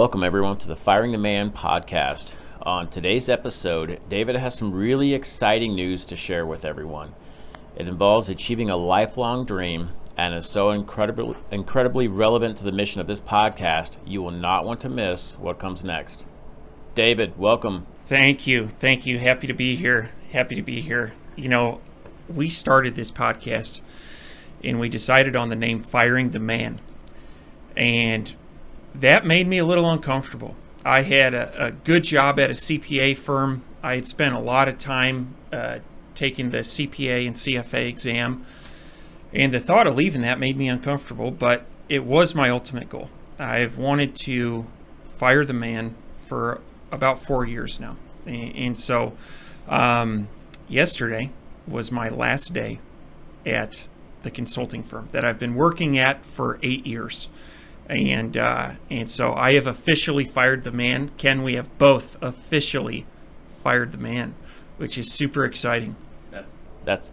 Welcome everyone to the Firing the Man podcast. On today's episode, David has some really exciting news to share with everyone. It involves achieving a lifelong dream and is so incredibly relevant to the mission of this podcast, you will not want to miss what comes next. David, welcome. Thank you. Happy to be here. You know, we started this podcast and we decided on the name Firing the Man. And that made me a little uncomfortable. I had a good job at a CPA firm. I had spent a lot of time taking the CPA and CFA exam. And the thought of leaving that made me uncomfortable, but it was my ultimate goal. I've wanted to fire the man for about 4 years now. And so yesterday was my last day at the consulting firm that I've been working at for 8 years. And so I have officially fired the man. Ken, we have both officially fired the man, which is super exciting. That's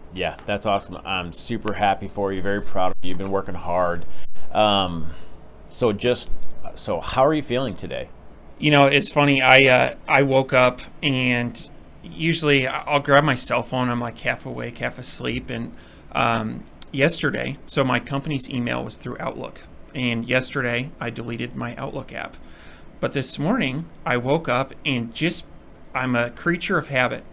awesome. I'm super happy for you, very proud of you. You've been working hard. So how are you feeling today? You know, it's funny. I woke up and usually I'll grab my cell phone. I'm like half awake, half asleep. And yesterday, so my company's email was through Outlook. And yesterday I deleted my Outlook app. But this morning I woke up and I'm a creature of habit.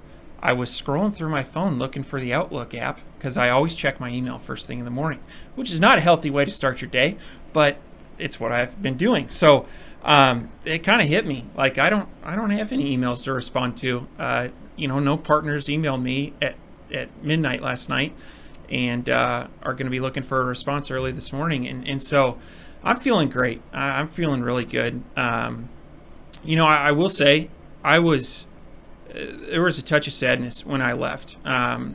I was scrolling through my phone looking for the Outlook app because I always check my email first thing in the morning, which is not a healthy way to start your day, but it's what I've been doing. So it kind of hit me like I don't have any emails to respond to. No partners emailed me at midnight last night and are going to be looking for a response early this morning. And so I'm feeling great. I'm feeling really good. I will say there was a touch of sadness when I left. The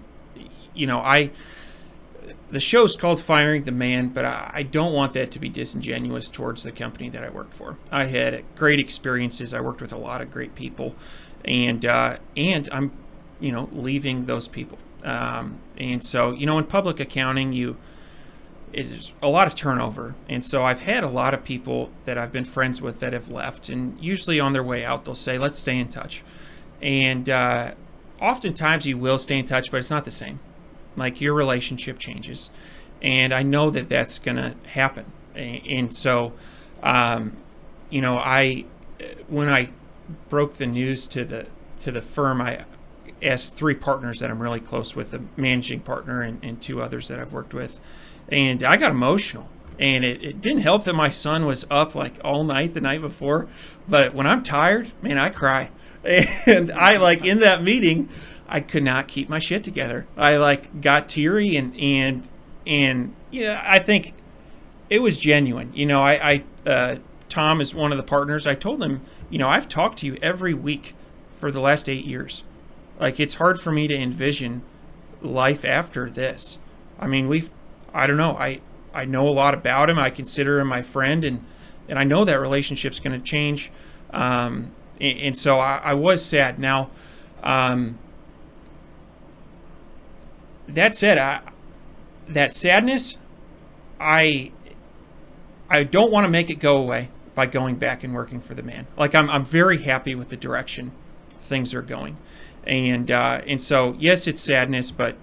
show's called Firing the Man, but I don't want that to be disingenuous towards the company that I worked for. I had great experiences. I worked with a lot of great people, and I'm, leaving those people. And so, in public accounting, it's a lot of turnover. And so I've had a lot of people that I've been friends with that have left, and usually on their way out, they'll say, let's stay in touch. And oftentimes you will stay in touch, but it's not the same. Like your relationship changes. And I know that that's going to happen. And so, when I broke the news to the firm, I asked 3 partners that I'm really close with, a managing partner and 2 others that I've worked with. And I got emotional. And it didn't help that my son was up like all night the night before. But when I'm tired, man, I cry. And I in that meeting, I could not keep my shit together. I got teary and I think it was genuine. Tom is one of the partners. I told him, I've talked to you every week for the last 8 years. It's hard for me to envision life after this. I mean, I don't know. I know a lot about him. I consider him my friend, and I know that relationship's going to change. And so I was sad. Now, that said, that sadness, I don't want to make it go away by going back and working for the man. I'm very happy with the direction things are going, and so yes, it's sadness, but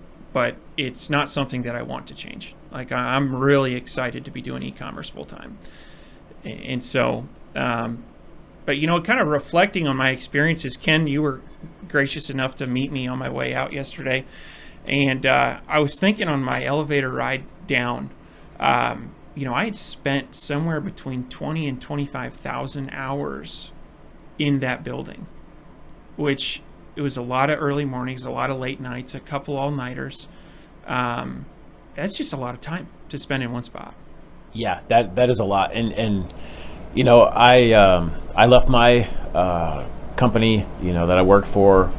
it's not something that I want to change. I'm really excited to be doing e-commerce full time, and so. But, kind of reflecting on my experiences, Ken, you were gracious enough to meet me on my way out yesterday. And I was thinking on my elevator ride down, I had spent somewhere between 20 and 25,000 hours in that building, which it was a lot of early mornings, a lot of late nights, a couple all-nighters. That's just a lot of time to spend in one spot. Yeah, that is a lot. And I left my company, that I worked for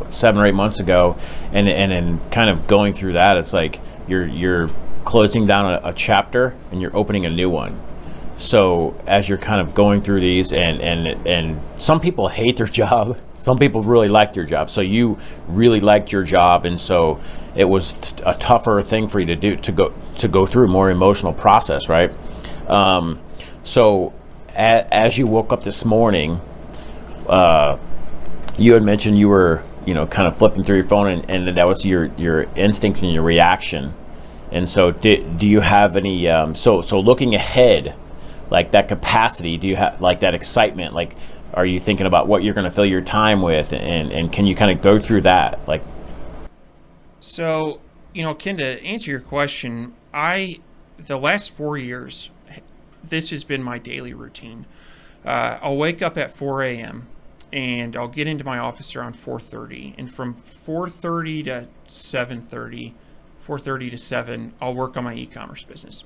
7 or 8 months ago, and in kind of going through that, it's like you're closing down a chapter and you're opening a new one. So as you're kind of going through these, and some people hate their job, some people really like their job. So you really liked your job, and so it was a tougher thing for you to do, to go through, more emotional process, right? So as you woke up this morning, you had mentioned you were, kind of flipping through your phone, and that was your instinct and your reaction. And so, do you have any? So looking ahead, like that capacity, do you have like that excitement? Like, are you thinking about what you're going to fill your time with, and can you kind of go through that? Like, So, Ken, to answer your question, the last 4 years, this has been my daily routine. I'll wake up at 4 a.m. and I'll get into my office around 4:30, and from 4:30 to 7:30, 4:30 to 7, I'll work on my e-commerce business.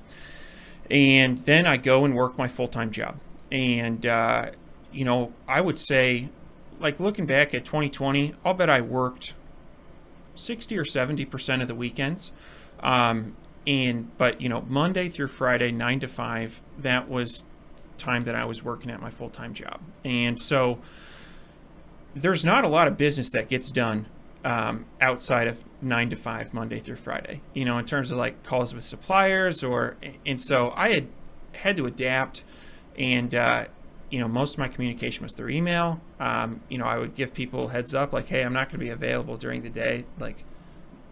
And then I go and work my full-time job. And, I would say, like looking back at 2020, I'll bet I worked 60 or 70% of the weekends. But Monday through Friday, 9 to 5, that was time that I was working at my full-time job. And so there's not a lot of business that gets done outside of 9 to 5, Monday through Friday, in terms of like calls with suppliers and so I had to adapt, and, most of my communication was through email. I would give people heads up like, hey, I'm not going to be available during the day. Like,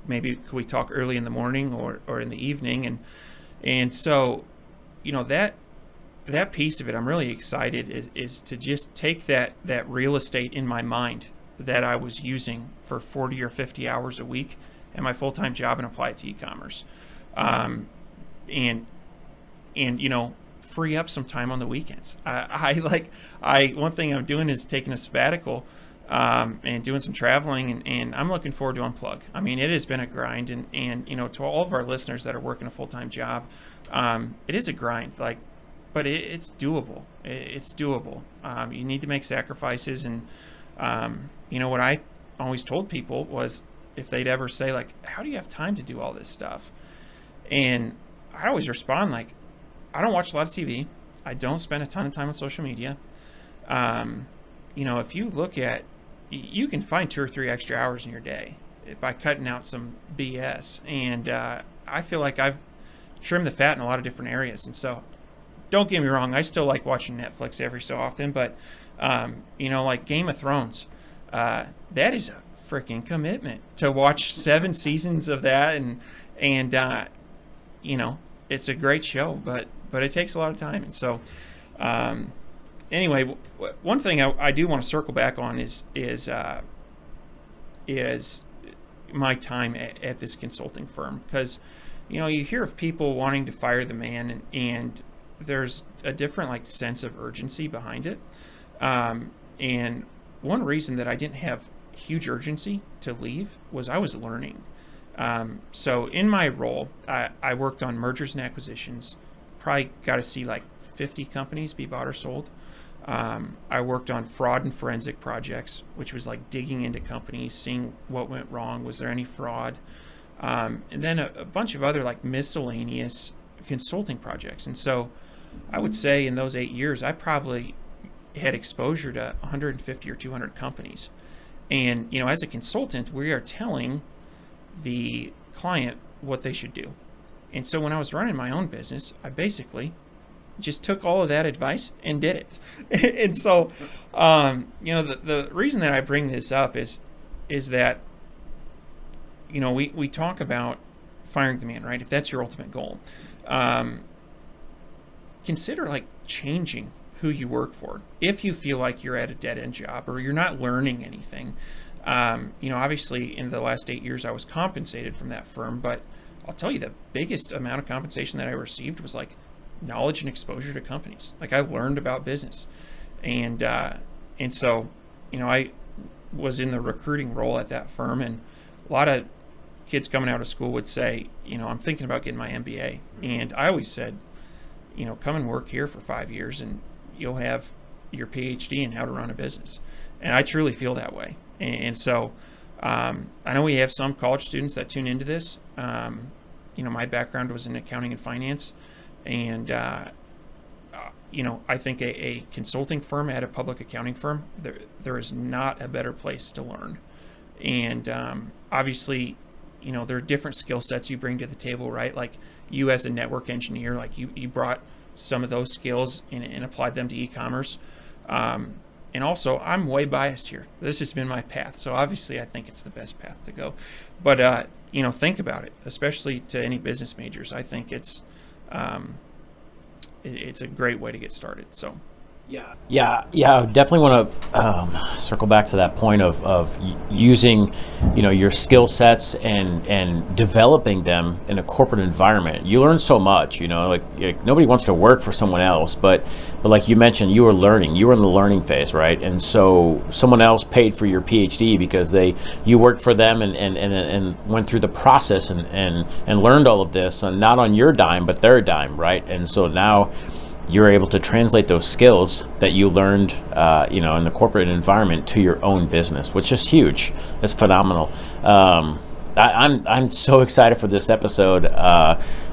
maybe could we talk early in the morning or in the evening? And so, that piece of it, I'm really excited is to just take that real estate in my mind that I was using for 40 or 50 hours a week at my full-time job and apply it to e-commerce. And free up some time on the weekends. One thing I'm doing is taking a sabbatical and doing some traveling, and I'm looking forward to unplug. I mean, it has been a grind, and to all of our listeners that are working a full-time job, it is a grind, but it's doable. It's doable. You need to make sacrifices, and what I always told people was, if they'd ever say like, how do you have time to do all this stuff? And I always respond like, I don't watch a lot of TV. I don't spend a ton of time on social media. If you look at, you can find 2 or 3 extra hours in your day by cutting out some BS. And I feel like I've trimmed the fat in a lot of different areas. And so, don't get me wrong, I still like watching Netflix every so often, but like Game of Thrones, that is a freaking commitment to watch 7 seasons of that, and it's a great show, but it takes a lot of time. And so, anyway, one thing I do want to circle back on is my time at this consulting firm, because you hear of people wanting to fire the man, and there's a different sense of urgency behind it. And one reason that I didn't have huge urgency to leave was I was learning. So in my role, I worked on mergers and acquisitions, probably got to see 50 companies be bought or sold. I worked on fraud and forensic projects, which was digging into companies, seeing what went wrong, was there any fraud, and then a bunch of other miscellaneous consulting projects. And so I would say in those 8 years, I probably had exposure to 150 or 200 companies. And, as a consultant, we are telling the client what they should do. And so when I was running my own business, I basically just took all of that advice and did it. And so, the reason that I bring this up is that, we talk about firing the man, right? If that's your ultimate goal, consider changing who you work for. If you feel like you're at a dead end job or you're not learning anything, obviously in the last 8 years I was compensated from that firm, but I'll tell you the biggest amount of compensation that I received was knowledge and exposure to companies. I learned about business, and so I was in the recruiting role at that firm, and a lot of kids coming out of school would say, I'm thinking about getting my MBA, and I always said, come and work here for 5 years and you'll have your PhD in how to run a business. And I truly feel that way. And so I know we have some college students that tune into this. My background was in accounting and finance, and I think a consulting firm at a public accounting firm, there is not a better place to learn. And obviously, there are different skill sets you bring to the table, right? You as a network engineer, you brought some of those skills and applied them to e-commerce. And also, I'm way biased here. This has been my path, so obviously I think it's the best path to go. But think about it, especially to any business majors. I think it's a great way to get started. So. Yeah. I definitely want to circle back to that point of using, your skill sets and developing them in a corporate environment. You learn so much, like nobody wants to work for someone else, but like you mentioned, you were in the learning phase, right? And so someone else paid for your PhD because you worked for them and went through the process and learned all of this, and not on your dime, but their dime, right? And so now you're able to translate those skills that you learned, in the corporate environment to your own business, which is huge. It's phenomenal. I'm so excited for this episode.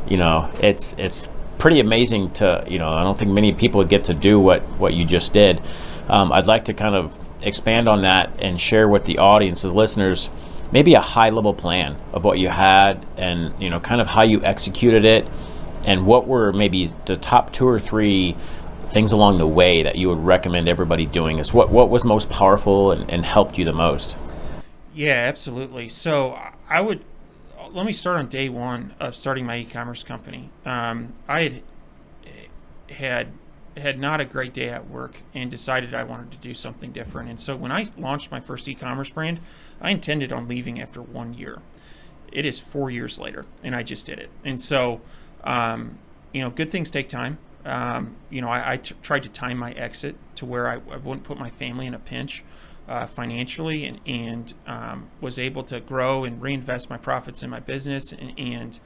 It's pretty amazing to, I don't think many people get to do what you just did. I'd like to kind of expand on that and share with the audience, the listeners, maybe a high level plan of what you had and, kind of how you executed it. And what were maybe the top 2 or 3 things along the way that you would recommend everybody doing? Is what was most powerful and helped you the most? Yeah, absolutely. So let me start on day one of starting my e-commerce company. I had not a great day at work and decided I wanted to do something different. And so when I launched my first e-commerce brand, I intended on leaving after 1 year. It is 4 years later, and I just did it. And so good things take time. I tried to time my exit to where I wouldn't put my family in a pinch financially, and was able to grow and reinvest my profits in my business. And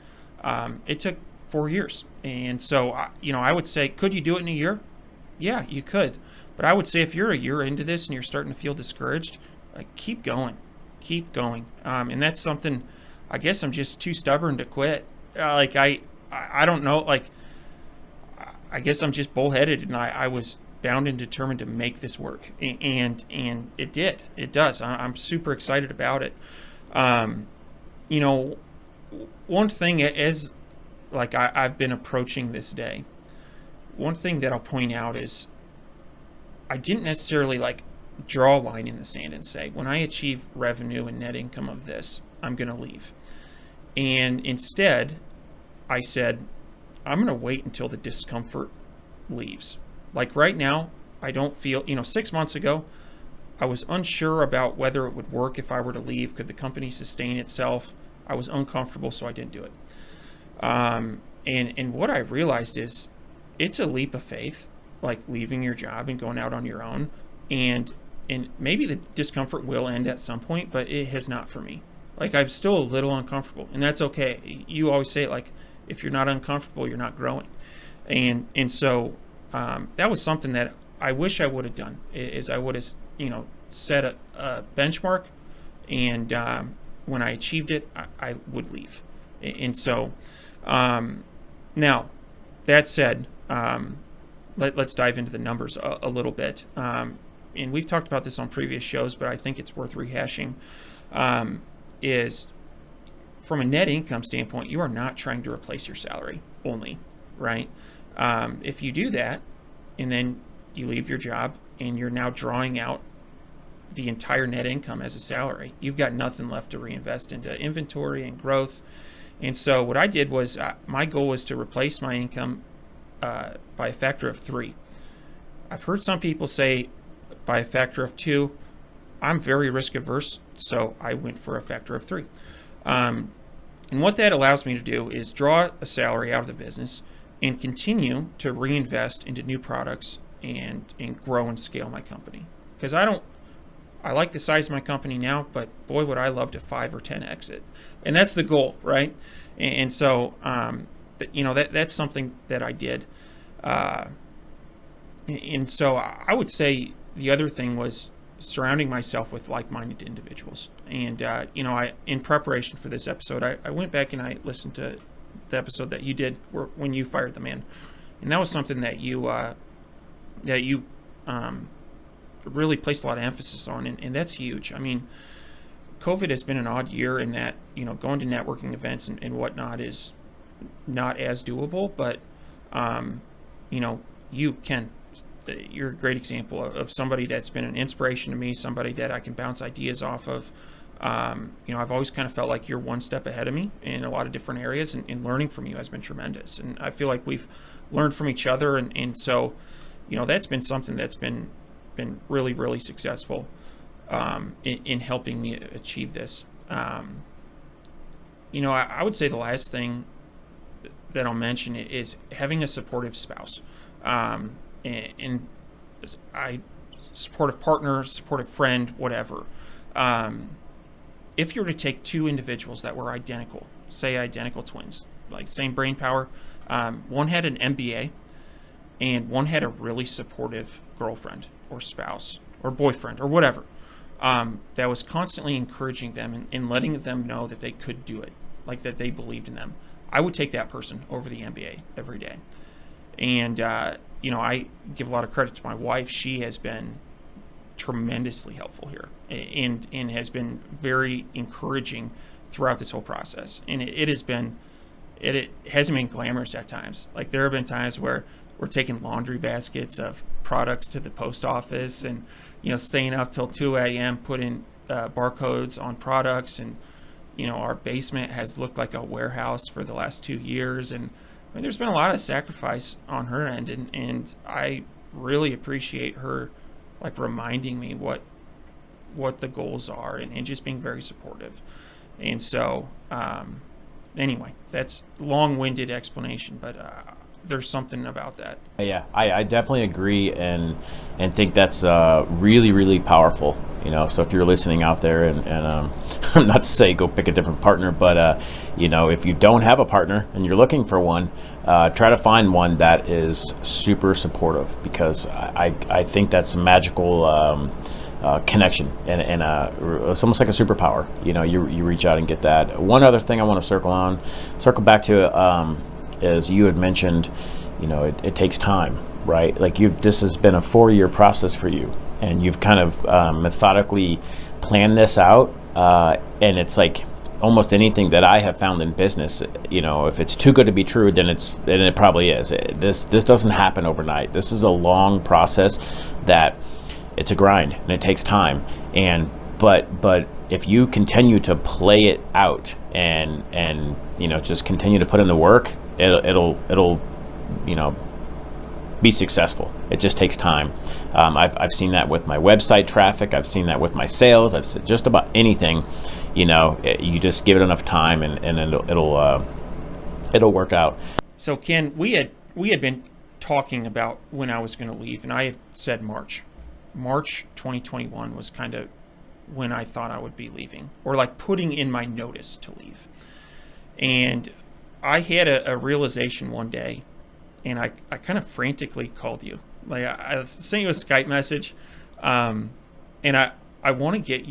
it took 4 years. And so, I would say, could you do it in a year? Yeah, you could. But I would say if you're a year into this and you're starting to feel discouraged, keep going. And that's something, I guess I'm just too stubborn to quit. I don't know, I guess I'm just bullheaded, and I was bound and determined to make this work, and it did. It does. I'm super excited about it. One thing as I've been approaching this day, one thing that I'll point out is I didn't necessarily draw a line in the sand and say, when I achieve revenue and net income of this, I'm going to leave. And instead, I said, I'm going to wait until the discomfort leaves. Right now, I don't feel, 6 months ago, I was unsure about whether it would work if I were to leave. Could the company sustain itself? I was uncomfortable, so I didn't do it. And what I realized is it's a leap of faith, leaving your job and going out on your own. And maybe the discomfort will end at some point, but it has not for me. I'm still a little uncomfortable, and that's okay. You always say it, if you're not uncomfortable, you're not growing. And so that was something that I wish I would have done, is I would have, set a benchmark, and when I achieved it, I would leave. And so now, that said, let's dive into the numbers a little bit. And we've talked about this on previous shows, but I think it's worth rehashing. Is from a net income standpoint, you are not trying to replace your salary only, right? If you do that, and then you leave your job and you're now drawing out the entire net income as a salary, you've got nothing left to reinvest into inventory and growth. And so what I did was, my goal was to replace my income by a factor of 3. I've heard some people say by a factor of 2. I'm very risk averse, so I went for a factor of 3. And what that allows me to do is draw a salary out of the business and continue to reinvest into new products and grow and scale my company. Because I like the size of my company now, but boy, would I love to 5 or 10 exit. And that's the goal, right? And so, that's something that I did. And so I would say the other thing was surrounding myself with like-minded individuals. And, in preparation for this episode, I went back and I listened to the episode that you did when you fired the man. And that was something that you really placed a lot of emphasis on. And that's huge. I mean, COVID has been an odd year in that, going to networking events and whatnot is not as doable, but you, Ken, you're a great example of somebody that's been an inspiration to me, somebody that I can bounce ideas off of. I've always kind of felt like you're one step ahead of me in a lot of different areas, and learning from you has been tremendous. And I feel like we've learned from each other. And so, that's been something that's been really, really successful in helping me achieve this. I would say the last thing that I'll mention is having a supportive spouse. And supportive partner, supportive friend, whatever. If you were to take two individuals that were identical, say identical twins, like same brain power, one had an MBA and one had a really supportive girlfriend or spouse or boyfriend or whatever, that was constantly encouraging them and letting them know that they could do it, like that they believed in them, I would take that person over the MBA every day. And, I give a lot of credit to my wife. She has been tremendously helpful here and has been very encouraging throughout this whole process. And it hasn't been glamorous at times. Like there have been times where we're taking laundry baskets of products to the post office and, staying up till 2 a.m. putting barcodes on products. And, our basement has looked like a warehouse for the last 2 years. And there's been a lot of sacrifice on her end, and I really appreciate her like reminding me what the goals are and just being very supportive. And so anyway, that's long-winded explanation, but there's something about that. Yeah, I definitely agree and think that's really, really powerful. So if you're listening out there, and not to say go pick a different partner, but if you don't have a partner and you're looking for one, try to find one that is super supportive, because I think that's a magical connection, and it's almost like a superpower. You reach out and get that. One other thing I want to circle back to, is you had mentioned, it takes time, right? Like this has been a 4-year process for you, and you've kind of methodically planned this out. And it's like almost anything that I have found in business, if it's too good to be true, then it probably is. This doesn't happen overnight. This is a long process that it's a grind and it takes time. But if you continue to play it out and just continue to put in the work, it'll be successful. It just takes time. I've seen that with my website traffic. I've seen that with my sales. I've seen just about anything. You just give it enough time, and it'll work out. So Ken, we had been talking about when I was going to leave, and I had said March 2021 was kind of when I thought I would be leaving, or like putting in my notice to leave. And I had a realization one day, and I kind of frantically called you. Like I sent you a Skype message, and I want to get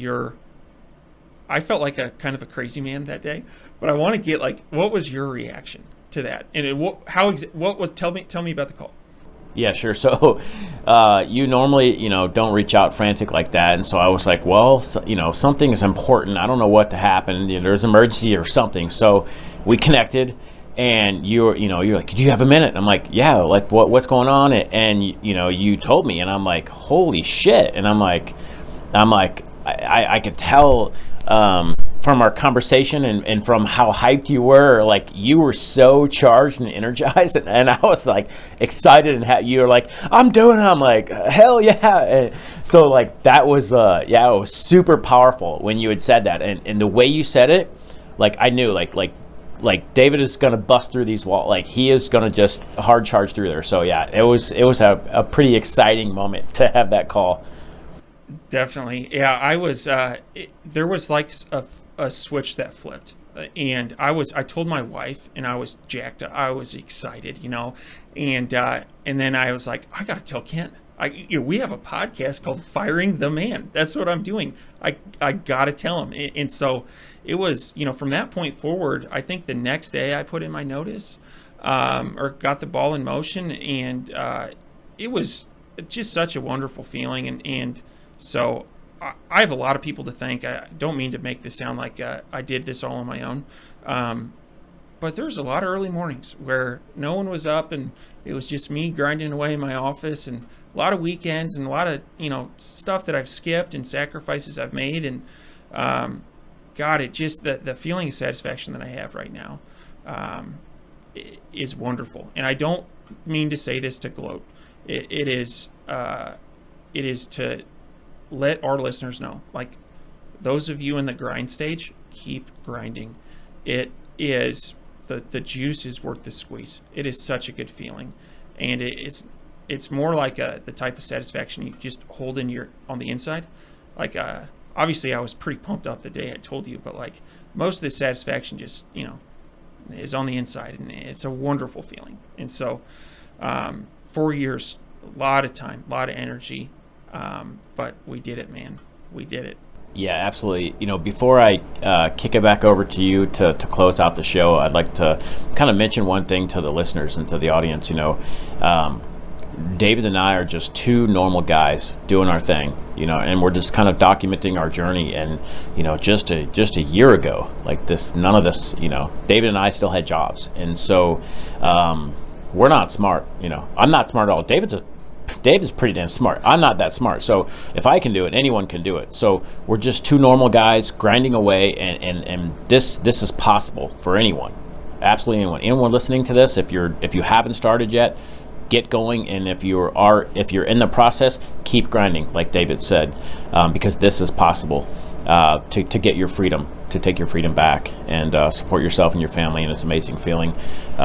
I felt like a kind of a crazy man that day, but I want to get like, what was your reaction to that? And tell me about the call. Yeah, sure. So, you normally, don't reach out frantic like that. And so I was like, well, something is important. I don't know what happened. There's an emergency or something. So we connected, and you're like, could you have a minute? And I'm like, yeah, like what's going on? And you told me, and I'm like, holy shit. And I'm like, I could tell, from our conversation and from how hyped you were, like you were so charged and energized, and I was like excited, and you were like, I'm doing it. I'm like, hell yeah. And so like that was it was super powerful when you had said that, and the way you said it, like I knew like David is gonna bust through these walls, like he is gonna just hard charge through there. So yeah, it was a pretty exciting moment to have that call. Definitely. Yeah, I was there was like a switch that flipped, and I told my wife, and I was jacked up. I was excited, and then I was like, I gotta tell Kent. We have a podcast called Firing the Man. That's what I'm doing. I gotta tell him. And so it was, from that point forward, I think the next day I put in my notice, or got the ball in motion, and it was just such a wonderful feeling. And so I have a lot of people to thank. I don't mean to make this sound like I did this all on my own. but there's a lot of early mornings where no one was up and it was just me grinding away in my office, and a lot of weekends and a lot of, stuff that I've skipped and sacrifices I've made. And God, it just, the feeling of satisfaction that I have right now is wonderful. And I don't mean to say this to gloat. It is to let our listeners know, like, those of you in the grind stage, keep grinding. It is, the juice is worth the squeeze. It is such a good feeling. And it's more like the type of satisfaction you just hold on the inside. Like, obviously I was pretty pumped up the day I told you, but like most of the satisfaction just, is on the inside, and it's a wonderful feeling. And so, 4 years, a lot of time, a lot of energy, but we did it, man. We did it. Yeah, absolutely. Before I kick it back over to you to close out the show, I'd like to kind of mention one thing to the listeners and to the audience. David and I are just two normal guys doing our thing, and we're just kind of documenting our journey. And, just a year ago, like this, none of this, David and I still had jobs. And so we're not smart, I'm not smart at all. David's pretty damn smart. I'm not that smart. So if I can do it, anyone can do it. So we're just two normal guys grinding away, and this is possible for anyone. Absolutely anyone. Anyone listening to this, if you haven't started yet, get going. And if you're in the process, keep grinding, like David said, because this is possible to get your freedom, to take your freedom back, and support yourself and your family, and it's an amazing feeling.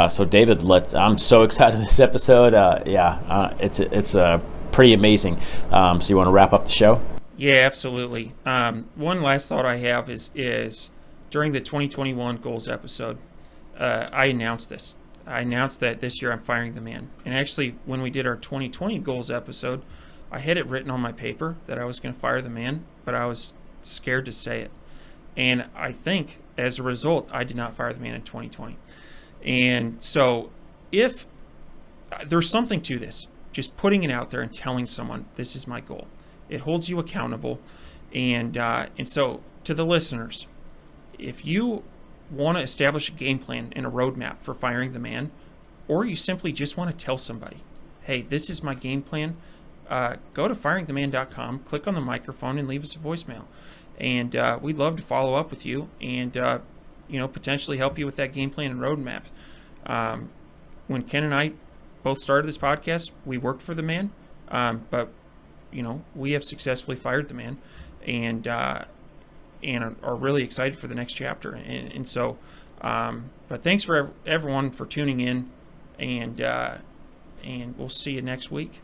So David, I'm so excited this episode. It's pretty amazing. So you want to wrap up the show? Yeah, absolutely. One last thought I have is during the 2021 goals episode, I announced this. I announced that this year I'm firing the man. And actually, when we did our 2020 goals episode, I had it written on my paper that I was going to fire the man, but I was scared to say it. And I think as a result, I did not fire the man in 2020. And so if there's something to this, just putting it out there and telling someone, this is my goal, it holds you accountable. And so to the listeners, if you want to establish a game plan and a roadmap for firing the man, or you simply just want to tell somebody, hey, this is my game plan, go to firingtheman.com, click on the microphone, and leave us a voicemail. And we'd love to follow up with you and, potentially help you with that game plan and roadmap. When Ken and I both started this podcast, we worked for the man, but, we have successfully fired the man, and are really excited for the next chapter. And so, but thanks for everyone for tuning in, and we'll see you next week.